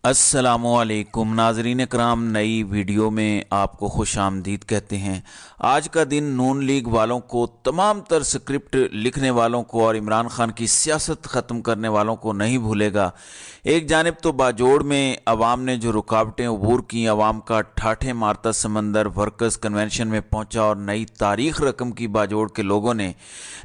अस्सलामुअलैकुम नाजरीन कराम, नई वीडियो में आपको खुश आमदीद कहते हैं। आज का दिन नून लीग वालों को, तमाम तर स्क्रिप्ट लिखने वालों को और इमरान खान की सियासत ख़त्म करने वालों को नहीं भूलेगा। एक जानिब तो बाजोड़ में अवाम ने जो रुकावटें अबूर की, अवाम का ठाठे मारता समंदर वर्कर्स कन्वेंशन में पहुंचा और नई तारीख रकम की बाजोड़ के लोगों ने,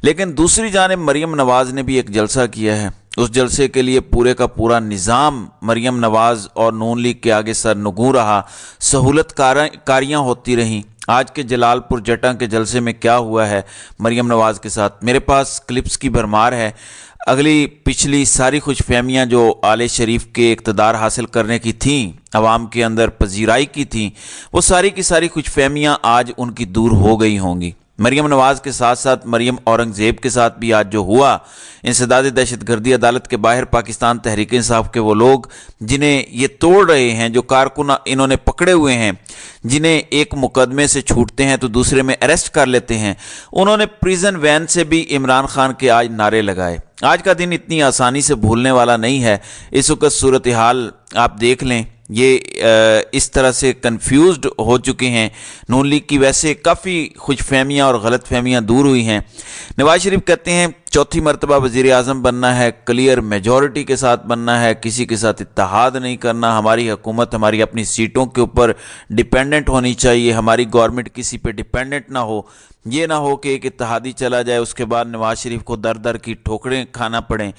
लेकिन दूसरी जानिब मरीम नवाज़ ने भी एक जलसा किया है। उस जलसे के लिए पूरे का पूरा निज़ाम मरीम नवाज़ और नून लीग के आगे सर नगू रहा। सहूलत कारियाँ होती रहीं। आज के जलालपुर जटा के जलसे में क्या हुआ है मरीम नवाज़ के साथ, मेरे पास क्लिप्स की भरमार है। अगली पिछली सारी खुशफहमियाँ जो आले शरीफ के इक़्तिदार हासिल करने की थीं, अवाम के अंदर पजीराई की थीं, वो सारी की सारी खुशफहमियाँ आज उनकी दूर हो गई होंगी। मरीम नवाज़ के साथ साथ मरीम औरंगज़ेब के साथ भी आज जो हुआ, इंसदाद दहशतगर्दी अदालत के बाहर पाकिस्तान तहरीक इंसाफ के वो लोग जिन्हें ये तोड़ रहे हैं, जो कारकुन इन्होंने पकड़े हुए हैं, जिन्हें एक मुकदमे से छूटते हैं तो दूसरे में अरेस्ट कर लेते हैं, उन्होंने प्रिजन वैन से भी इमरान खान के आज नारे लगाए। आज का दिन इतनी आसानी से भूलने वाला नहीं है। इस वक्त सूरत हाल आप देख लें, ये इस तरह से कंफ्यूज्ड हो चुके हैं। नून लीग की वैसे काफ़ी खुशफहमियाँ और गलत फहमियाँ दूर हुई हैं। नवाज शरीफ कहते हैं चौथी मरतबा वज़ीर आज़म बनना है, क्लियर मेजॉरिटी के साथ बनना है, किसी के साथ इत्तेहाद नहीं करना, हमारी हुकूमत हमारी अपनी सीटों के ऊपर डिपेंडेंट होनी चाहिए, हमारी गवर्नमेंट किसी पे डिपेंडेंट ना हो। ये ना हो कि एक इत्तेहादी चला जाए, उसके बाद नवाज शरीफ को दर दर की ठोकरें खाना पड़ें।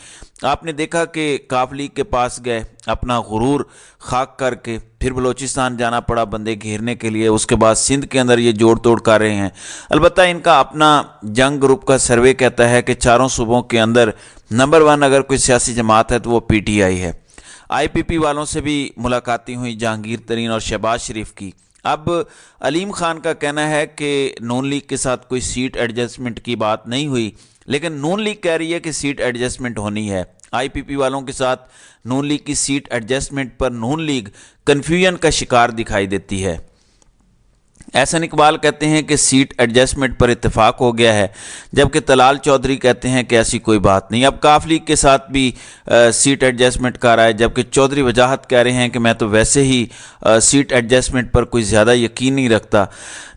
आपने देखा कि काफ लीग के पास गए, अपना गुरूर खाक करके फिर बलोचिस्तान जाना पड़ा बंदे घेरने के लिए, उसके बाद सिंध के अंदर ये जोड़ तोड़ कर रहे हैं। अलबत्ता इनका अपना जंग ग्रुप का सर्वे कहता है कि चारों सूबों के अंदर नंबर 1 अगर कोई सियासी जमात है तो वो PTI है। IPP वालों से भी मुलाकातें हुई जहांगीर तरीन और शहबाज शरीफ की। अब अलीम खान का कहना है कि नून लीग के साथ कोई सीट एडजस्टमेंट की बात नहीं हुई, लेकिन नून लीग कह रही है कि सीट एडजस्टमेंट होनी है। IPP वालों के साथ नून लीग की सीट एडजस्टमेंट पर नून लीग कन्फ्यूजन का शिकार दिखाई देती है। एहसन इकबाल कहते हैं कि सीट एडजस्टमेंट पर इत्तेफाक हो गया है, जबकि तलाल चौधरी कहते हैं कि ऐसी कोई बात नहीं। अब काफ लीग के साथ भी सीट एडजस्टमेंट का रहा है, जबकि चौधरी वजाहत कह रहे हैं कि मैं तो वैसे ही सीट एडजस्टमेंट पर कोई ज़्यादा यकीन नहीं रखता।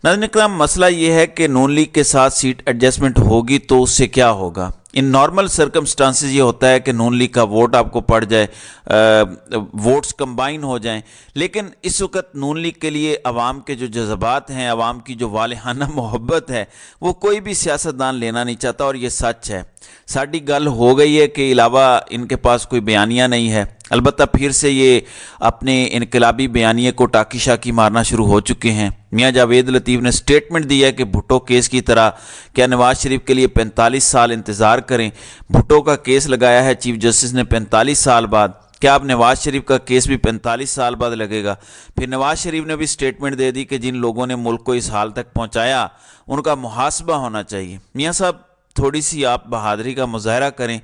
नाज़रीन इकराम, मसला ये है कि नून लीग के साथ सीट एडजस्टमेंट होगी तो उससे क्या होगा। इन नॉर्मल सर्कमस्टांसेस ये होता है कि नून लीग का वोट आपको पड़ जाए, वोट्स कंबाइन हो जाएं, लेकिन इस वक्त नून लीग के लिए अवाम के जो जज्बात हैं, अवाम की जो वालिहाना मोहब्बत है, वो कोई भी सियासतदान लेना नहीं चाहता। और ये सच है। साड़ी गल हो गई है कि अलावा इनके पास कोई बयानिया नहीं है। अलबत्ता फिर से ये अपने इनकलाबी बयानिए को टाकी शाकी मारना शुरू हो चुके हैं। मियाँ जावेद लतीफ़ ने स्टेटमेंट दिया कि भुट्टो केस की तरह क्या नवाज शरीफ के लिए 45 साल इंतज़ार करें। भुट्टो का केस लगाया है चीफ जस्टिस ने 45 साल बाद, क्या अब नवाज शरीफ का केस भी 45 साल बाद लगेगा। फिर नवाज शरीफ ने भी स्टेटमेंट दे दी कि जिन लोगों ने मुल्क को इस हाल तक पहुँचाया उनका मुहासबा होना चाहिए। मियाँ साहब, थोड़ी सी आप बहादुरी का मुजाहरा करें।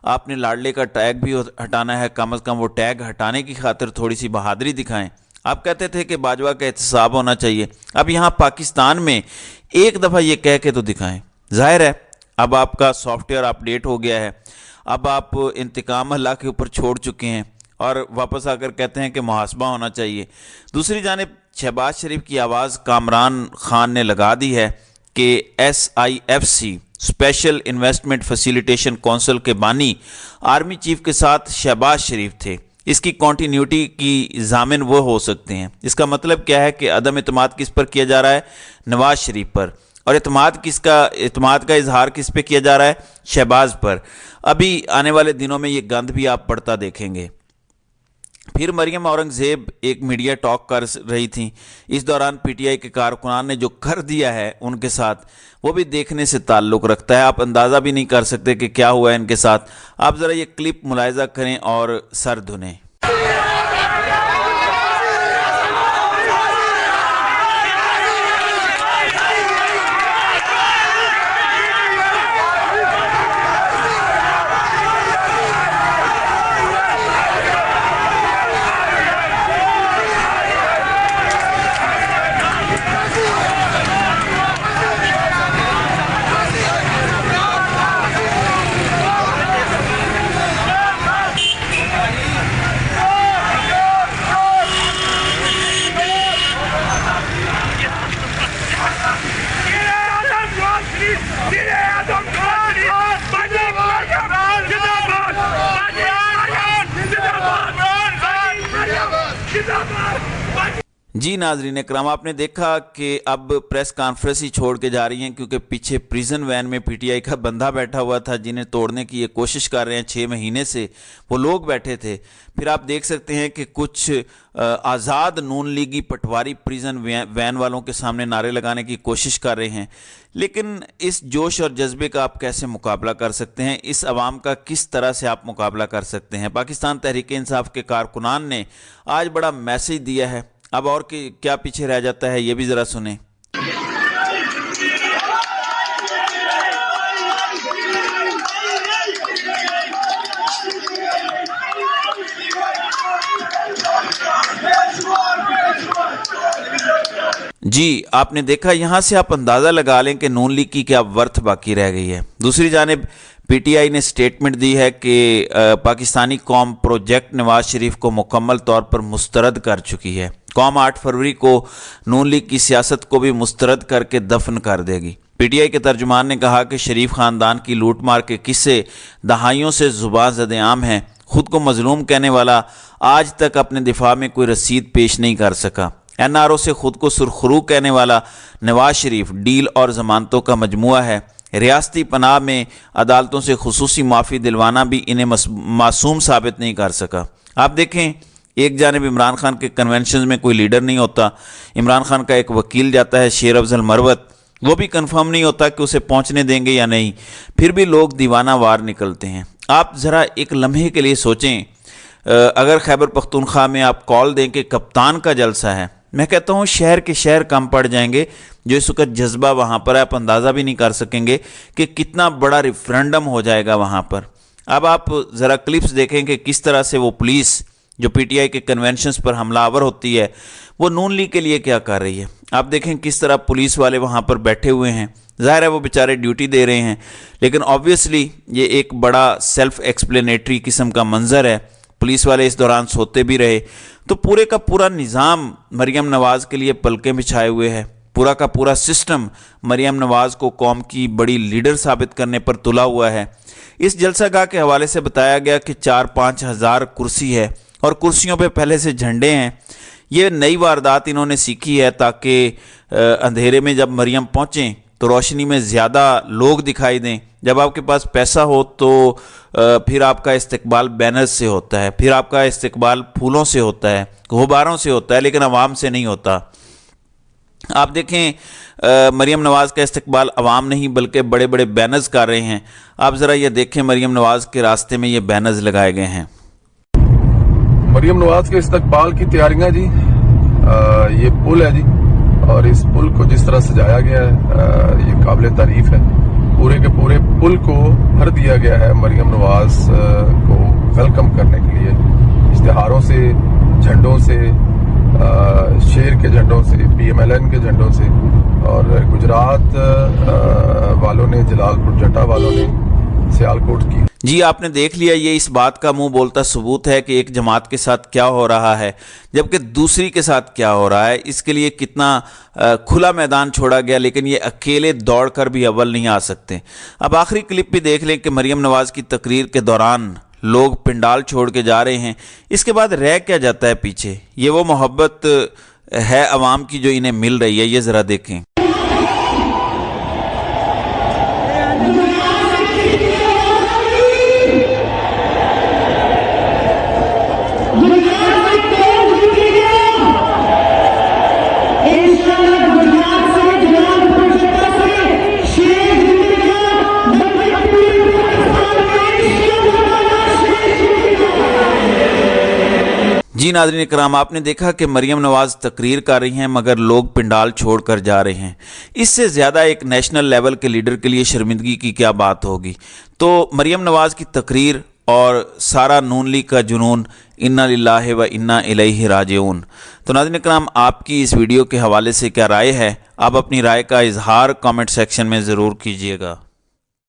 आपने लाडले का टैग भी हटाना है, कम अज़ कम वो टैग हटाने की खातिर थोड़ी सी बहादुरी दिखाएं। आप कहते थे कि बाजवा का एहतसाब होना चाहिए, अब यहाँ पाकिस्तान में एक दफ़ा ये कह के तो दिखाएं। जाहिर है अब आपका सॉफ्टवेयर अपडेट हो गया है, अब आप इंतकाम अल्लाह के ऊपर छोड़ चुके हैं और वापस आकर कहते हैं कि मुहासबा होना चाहिए। दूसरी जानिब शहबाज शरीफ की आवाज़ कामरान खान ने लगा दी है कि SIFC special investment facilitation council के बानी आर्मी चीफ के साथ शहबाज शरीफ थे। इसकी कॉन्टीन्यूटी की जामिन वो हो सकते हैं। इसका मतलब क्या है कि अदम एतमाद किस पर किया जा रहा है, नवाज शरीफ पर, और एतमाद का इजहार किस पे किया जा रहा है, शहबाज पर। अभी आने वाले दिनों में ये गंद भी आप पड़ता देखेंगे। फिर मरीम औरंगज़ेब एक मीडिया टॉक कर रही थी। इस दौरान PTI के कारकुनान ने जो कर दिया है उनके साथ, वो भी देखने से ताल्लुक़ रखता है। आप अंदाज़ा भी नहीं कर सकते कि क्या हुआ है इनके साथ। आप ज़रा ये क्लिप मुलाहिज़ा करें और सर धुनें। जी नाजरीन इकराम, आपने देखा कि अब प्रेस कॉन्फ्रेंस ही छोड़ के जा रही हैं क्योंकि पीछे प्रिजन वैन में पीटीआई का बंदा बैठा हुआ था जिन्हें तोड़ने की ये कोशिश कर रहे हैं। 6 महीने से वो लोग बैठे थे। फिर आप देख सकते हैं कि कुछ आज़ाद नून लीगी पटवारी प्रिजन वैन वालों के सामने नारे लगाने की कोशिश कर रहे हैं। लेकिन इस जोश और जज्बे का आप कैसे मुकाबला कर सकते हैं? इस अवाम का किस तरह से आप मुकाबला कर सकते हैं? पाकिस्तान तहरीक इंसाफ के कारकुनान ने आज बड़ा मैसेज दिया है। अब और क्या पीछे रह जाता है, ये भी ज़रा सुने। जी, आपने देखा, यहाँ से आप अंदाज़ा लगा लें कि नून लीग की क्या वर्थ बाकी रह गई है। दूसरी जानिब पीटीआई ने स्टेटमेंट दी है कि पाकिस्तानी कौम प्रोजेक्ट नवाज शरीफ को मुकम्मल तौर पर मुस्तरद कर चुकी है। कौम 8 फरवरी को नून लीग की सियासत को भी मुस्तरद करके दफन कर देगी। पीटीआई के तर्जुमान ने कहा कि शरीफ खानदान की लूट मार के किस्से दहाइयों से जुबान ज़द-ए-आम हैं। खुद को मजलूम कहने वाला आज तक अपने दिफा में कोई रसीद पेश नहीं कर सका। एनआरओ से खुद को सुरखरू कहने वाला नवाज शरीफ डील और जमानतों का मजमुआ है। रियासती पनाह में अदालतों से खुसूसी माफ़ी दिलवाना भी इन्हें मासूम साबित नहीं कर सका। आप देखें, एक जानिब इमरान खान के कन्वेंशन में कोई लीडर नहीं होता। इमरान खान का एक वकील जाता है शेर अफजल मरवत, वो भी कंफर्म नहीं होता कि उसे पहुंचने देंगे या नहीं, फिर भी लोग दीवाना वार निकलते हैं। आप ज़रा एक लम्हे के लिए सोचें, अगर खैबर पख्तूनख्वा में आप कॉल दें कि कप्तान का जलसा है, मैं कहता हूँ शहर के शहर कम पड़ जाएंगे जो इस वक्त जज्बा वहाँ पर है। आप अंदाज़ा भी नहीं कर सकेंगे कि कितना बड़ा रेफरेंडम हो जाएगा वहाँ पर। अब आप ज़रा क्लिप्स देखें कि किस तरह से वो पुलिस जो पीटीआई के कन्वेंशंस पर हमलावर होती है वो नून लीग के लिए क्या कर रही है। आप देखें किस तरह पुलिस वाले वहाँ पर बैठे हुए हैं। ज़ाहिर है वो बेचारे ड्यूटी दे रहे हैं, लेकिन ऑब्वियसली ये एक बड़ा सेल्फ एक्सप्लेनेटरी किस्म का मंजर है। पुलिस वाले इस दौरान सोते भी रहे, तो पूरे का पूरा निज़ाम मरीम नवाज़ के लिए पलकें बिछाए हुए है। पूरा का पूरा सिस्टम मरीम नवाज़ को कौम की बड़ी लीडर साबित करने पर तुला हुआ है। इस जलसागाह के हवाले से बताया गया कि 4-5 हज़ार कुर्सी है और कुर्सियों पे पहले से झंडे हैं। ये नई वारदात इन्होंने सीखी है ताकि अंधेरे में जब मरीम पहुँचें तो रोशनी में ज़्यादा लोग दिखाई दें। जब आपके पास पैसा हो तो फिर आपका इस्तकबाल बैनर्स से होता है, फिर आपका इस्तकबाल फूलों से होता है, गुब्बारों से होता है, लेकिन अवाम से नहीं होता। आप देखें मरीम नवाज़ का इस्तकबाल अवाम नहीं बल्कि बड़े बड़े बैनर्स कर रहे हैं। आप ज़रा ये देखें, मरीम नवाज़ के रास्ते में ये बैनर्स लगाए गए हैं। मरीम नवाज़ के इस्तकबाल की तैयारियां जी, ये पुल है जी, और इस पुल को जिस तरह सजाया गया है ये काबिल तारीफ है। पूरे के पूरे पुल को भर दिया गया है मरीम नवाज़ को वेलकम करने के लिए, इश्तिहारों से, झंडों से, शेर के झंडों से, PMLN के झंडों से, और गुजरात वालों ने, जलालपुर जटा वालों ने सियालकोट की। जी, आपने देख लिया, ये इस बात का मुंह बोलता सबूत है कि एक जमात के साथ क्या हो रहा है जबकि दूसरी के साथ क्या हो रहा है। इसके लिए कितना खुला मैदान छोड़ा गया, लेकिन ये अकेले दौड़कर भी अव्वल नहीं आ सकते। अब आखिरी क्लिप भी देख लें कि मरीम नवाज़ की तकरीर के दौरान लोग पिंडाल छोड़ के जा रहे हैं। इसके बाद रह क्या जाता है पीछे? ये वो मोहब्बत है अवाम की जो इन्हें मिल रही है। ये ज़रा देखें। जी नाज़रीन इकराम, आपने देखा कि मरीम नवाज़ तकरीर कर रही हैं मगर लोग पिंडाल छोड़कर जा रहे हैं। इससे ज़्यादा एक नेशनल लेवल के लीडर के लिए शर्मिंदगी की क्या बात होगी। तो मरीम नवाज़ की तकरीर और सारा नून लीग का जुनून, इन्ना लिल्लाहि व इन्ना इलैहि राजिऊन। तो नाज़रीन इकराम, आपकी इस वीडियो के हवाले से क्या राय है? आप अपनी राय का इजहार कमेंट सेक्शन में ज़रूर कीजिएगा।